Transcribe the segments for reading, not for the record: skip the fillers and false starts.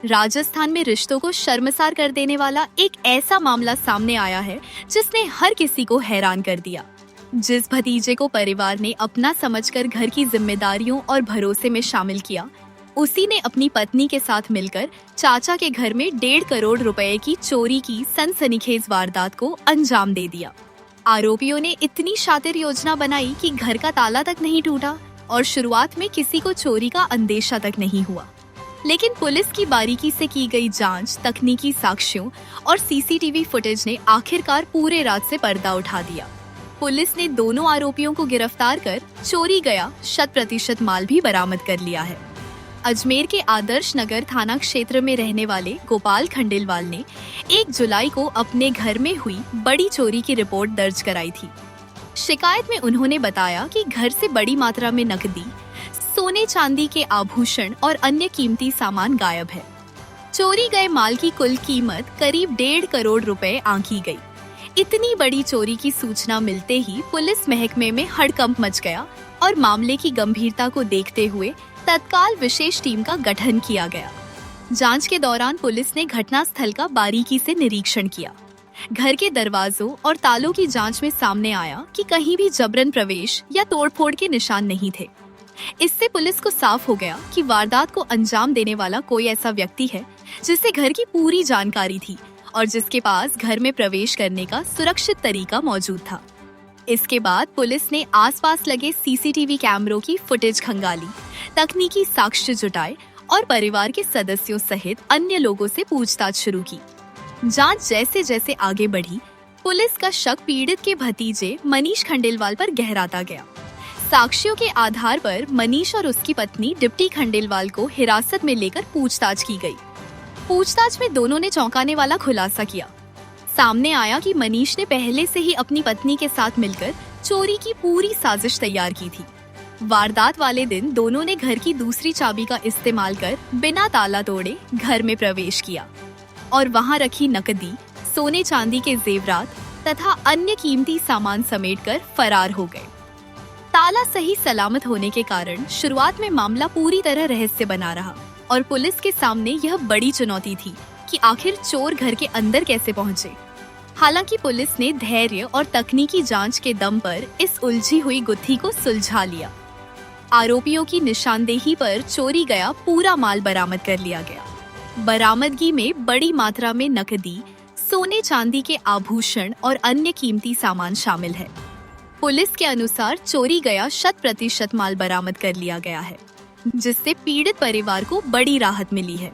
राजस्थान में रिश्तों को शर्मसार कर देने वाला एक ऐसा मामला सामने आया है जिसने हर किसी को हैरान कर दिया। जिस भतीजे को परिवार ने अपना समझकर घर की जिम्मेदारियों और भरोसे में शामिल किया, उसी ने अपनी पत्नी के साथ मिलकर चाचा के घर में 1.5 करोड़ रुपए की चोरी की सनसनीखेज वारदात को अंजाम दे दिया। आरोपियों ने इतनी शातिर योजना बनाई कि घर का ताला तक नहीं टूटा और शुरुआत में किसी को चोरी का अंदेशा तक नहीं हुआ। लेकिन पुलिस की बारीकी से की गई जांच, तकनीकी साक्ष्यों और सीसीटीवी फुटेज ने आखिरकार पूरे राज से पर्दा उठा दिया। पुलिस ने दोनों आरोपियों को गिरफ्तार कर चोरी गया 100% माल भी बरामद कर लिया है। अजमेर के आदर्श नगर थाना क्षेत्र में रहने वाले गोपाल खंडेलवाल ने 1 जुलाई को अपने घर में हुई बड़ी चोरी की रिपोर्ट दर्ज कराई थी। शिकायत में उन्होंने बताया कि घर से बड़ी मात्रा में नकदी, सोने चांदी के आभूषण और अन्य कीमती सामान गायब है। चोरी गए माल की कुल कीमत करीब 1.5 करोड़ रुपए आंकी गई। इतनी बड़ी चोरी की सूचना मिलते ही पुलिस महकमे में हड़कंप मच गया और मामले की गंभीरता को देखते हुए तत्काल विशेष टीम का गठन किया गया। जांच के दौरान पुलिस ने घटनास्थल का बारीकी से निरीक्षण किया। घर के दरवाजों और तालों की जांच में सामने आया कि कहीं भी जबरन प्रवेश या तोड़फोड़ के निशान नहीं थे। इससे पुलिस को साफ हो गया कि वारदात को अंजाम देने वाला कोई ऐसा व्यक्ति है जिसे घर की पूरी जानकारी थी और जिसके पास घर में प्रवेश करने का सुरक्षित तरीका मौजूद था। इसके बाद पुलिस ने आसपास लगे सीसीटीवी कैमरों की फुटेज खंगाली, तकनीकी साक्ष्य जुटाए और परिवार के सदस्यों सहित अन्य लोगों से पूछताछ शुरू की। जांच जैसे जैसे आगे बढ़ी, पुलिस का शक पीड़ित के भतीजे मनीष खंडेलवाल पर गहराता गया। साक्ष्यों के आधार पर मनीष और उसकी पत्नी डिप्टी खंडेलवाल को हिरासत में लेकर पूछताछ की गई। पूछताछ में दोनों ने चौंकाने वाला खुलासा किया। सामने आया कि मनीष ने पहले से ही अपनी पत्नी के साथ मिलकर चोरी की पूरी साजिश तैयार की थी। वारदात वाले दिन दोनों ने घर की दूसरी चाबी का इस्तेमाल कर बिना ताला तोड़े घर में प्रवेश किया और वहां रखी नकदी, सोने चांदी के जेवरात तथा अन्य कीमती सामान समेटकर फरार हो गए। ताला सही सलामत होने के कारण शुरुआत में मामला पूरी तरह रहस्य बना रहा और पुलिस के सामने यह बड़ी चुनौती थी कि आखिर चोर घर के अंदर कैसे पहुंचे। हालांकि पुलिस ने धैर्य और तकनीकी जांच के दम पर इस उलझी हुई गुत्थी को सुलझा लिया। आरोपियों की निशानदेही पर चोरी गया पूरा माल बरामद कर लिया गया। बरामदगी में बड़ी मात्रा में नकदी, सोने चांदी के आभूषण और अन्य कीमती सामान शामिल है। पुलिस के अनुसार चोरी गया 100% माल बरामद कर लिया गया है, जिससे पीड़ित परिवार को बड़ी राहत मिली है।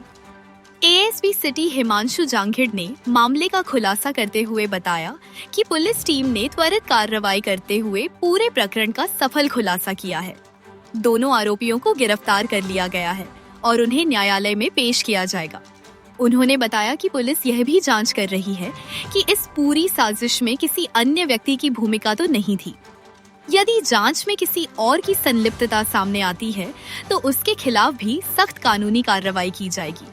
एएसपी सिटी हिमांशु जांघिड़ ने मामले का खुलासा करते हुए बताया कि पुलिस टीम ने त्वरित कार्रवाई करते हुए पूरे प्रकरण का सफल खुलासा किया है। दोनों आरोपियों को गिरफ्तार कर लिया गया है और उन्हें न्यायालय में पेश किया जाएगा। उन्होंने बताया कि पुलिस यह भी जांच कर रही है कि इस पूरी साजिश में किसी अन्य व्यक्ति की भूमिका तो नहीं थी। यदि जांच में किसी और की संलिप्तता सामने आती है तो उसके खिलाफ भी सख्त कानूनी कार्रवाई की जाएगी।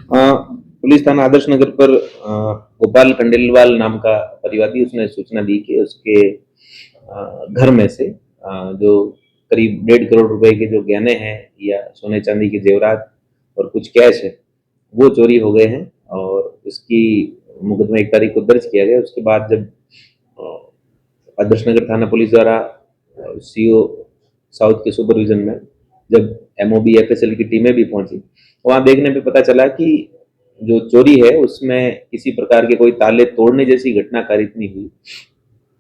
पुलिस थाना आदर्श नगर पर गोपाल खंडेलवाल नाम का परिवादी उसने सूचना दी कि उसके घर में से जो करीब 1.5 करोड़ रुपए के जो गहने हैं या सोने चांदी के जेवरात और कुछ कैश है वो चोरी हो गए हैं और इसकी मुकदमा 1 तारीख को दर्ज किया गया। उसके बाद जब आदर्श नगर थाना पुलिस द्वारा सीओ साउथ के सुपरविजन में जब एमओबी एफएसएल की टीमें भी पहुंची, वहां देखने पे पता चला कि जो चोरी है उसमें किसी प्रकार के कोई ताले तोड़ने जैसी घटना कारित नहीं हुई।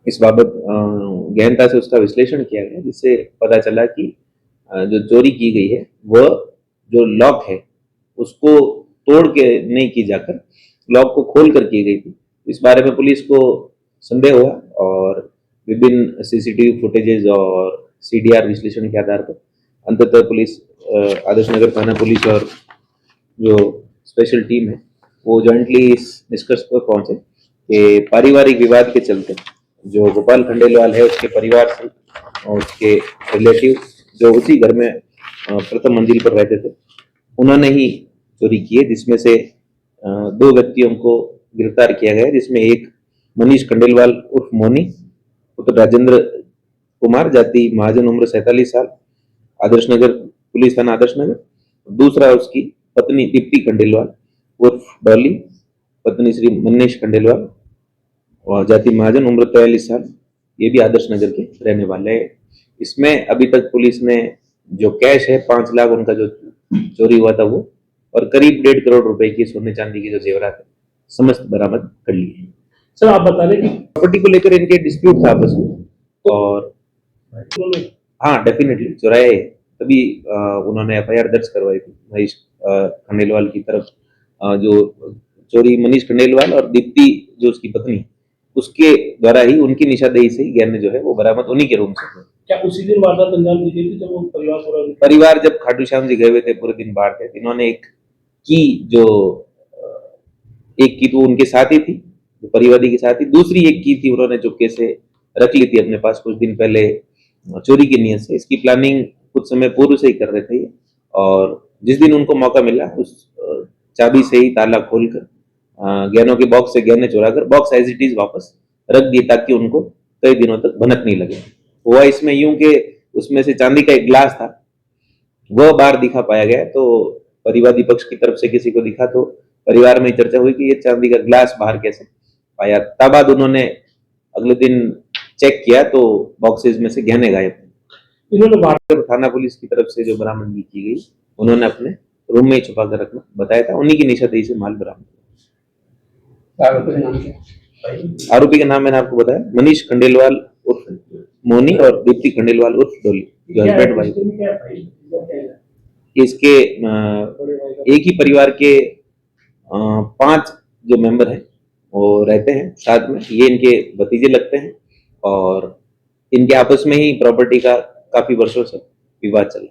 इस बाबत गहनता से उसका विश्लेषण किया गया, जिससे पता चला कि जो चोरी की गई है वह जो लॉक है उसको तोड़ के नहीं की जाकर लॉक को खोल कर की गई थी। इस बारे में पुलिस को संदेह हुआ और विभिन्न सीसीटीवी फुटेजेस और सीडीआर विश्लेषण के आधार पर अंततः पुलिस आदर्श नगर थाना पुलिस और जो स्पेशल टीम है वो जॉइंटली इस निष्कर्ष पर पहुंचे कि पारिवारिक विवाद के चलते जो गोपाल खंडेलवाल है उसके परिवार से और उसके रिलेटिव जो उसी घर में प्रथम मंजिल पर रहते थे, उन्होंने ही चोरी की है, जिसमें से 2 व्यक्तियों को गिरफ्तार किया गया है, जिसमें एक मनीष खंडेलवाल उर्फ मोनी पुत्र राजेंद्र कुमार, जाति महाजन, उम्र 47 साल, आदर्श नगर पुलिस थाना आदर्श नगर। दूसरा उसकी पत्नी दीप्ति खंडेलवाल उर्फ डॉली, पत्नी श्री मनीष खंडेलवाल और जाति महाजन, उम्र 43 साल, ये भी आदर्श नगर के रहने वाले हैं। इसमें अभी तक पुलिस ने जो कैश है 5 लाख उनका जो चोरी हुआ था वो, और करीब 1.5 करोड़ रुपए की सोने चांदी की जो जेवरात है समस्त बरामद कर लिए हैं। सर आप बता रहे कि प्रॉपर्टी को लेकर इनके डिस्प्यूट था आपस में, और हाँ डेफिनेटली चुराया है, तभी उन्होंने एफआईआर दर्ज करवाई थी मनीष खंडेलवाल की तरफ। जो चोरी मनीष खंडेलवाल और दीप्ति जो उसकी पत्नी, उसके द्वारा ही, उनकी निशानदेही से ही गहने जो है वो बरामद उन्हीं के रूम से हुए। क्या उसी दिन वारदात अंजाम दी गई थी जब वो परिवार पूरा परिवार जब खाटू श्याम जी गए हुए थे, पूरे दिन बाहर थे, इन्होंने एक की तो उनके साथ ही थी, जो परिवादी के साथ ही, दूसरी एक की थी उन्होंने चुपके से रख ली थी अपने पास कुछ दिन पहले चोरी की नीयत से। इसकी प्लानिंग कुछ समय पूर्व से ही कर रहे थे ये, और जिस दिन उनको मौका मिला उस चाबी से ही ताला खोलकर गहनों के बॉक्स से गहने चुराकर बॉक्स एज इट इज वापस रख दिए, ताकि उनको कई दिनों तक भनक नहीं लगे। हुआ इसमें यूं कि उसमें से चांदी का एक ग्लास था, वह बाहर दिखा पाया गया, तो परिवादी पक्ष की तरफ से किसी को दिखा तो परिवार में चर्चा हुई कि ये चांदी का ग्लास बाहर कैसे पाया। तब बाद उन्होंने अगले दिन चेक किया तो बॉक्सेस में से गहने गायब थे। इन्होंने थाना पुलिस की तरफ से जो बरामदगी की गई, उन्होंने अपने रूम में ही छुपा कर रखना बताया था, उन्हीं की निशानदेही से माल बरामद हुआ। आरोपी का नाम मैंने आपको बताया, मनीष खंडेलवाल उर्फ मोनी और दीप्ति खंडेलवाल उर्फ डोली, जो हस्बैंड वाइफ। इसके एक ही परिवार के 5 जो मेंबर हैं वो रहते हैं साथ में, ये इनके भतीजे लगते हैं, और इनके आपस में ही प्रॉपर्टी का काफी वर्षों से विवाद चला।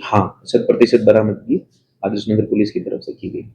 हाँ, 100% बरामदगी आदर्श नगर पुलिस की तरफ से की गई।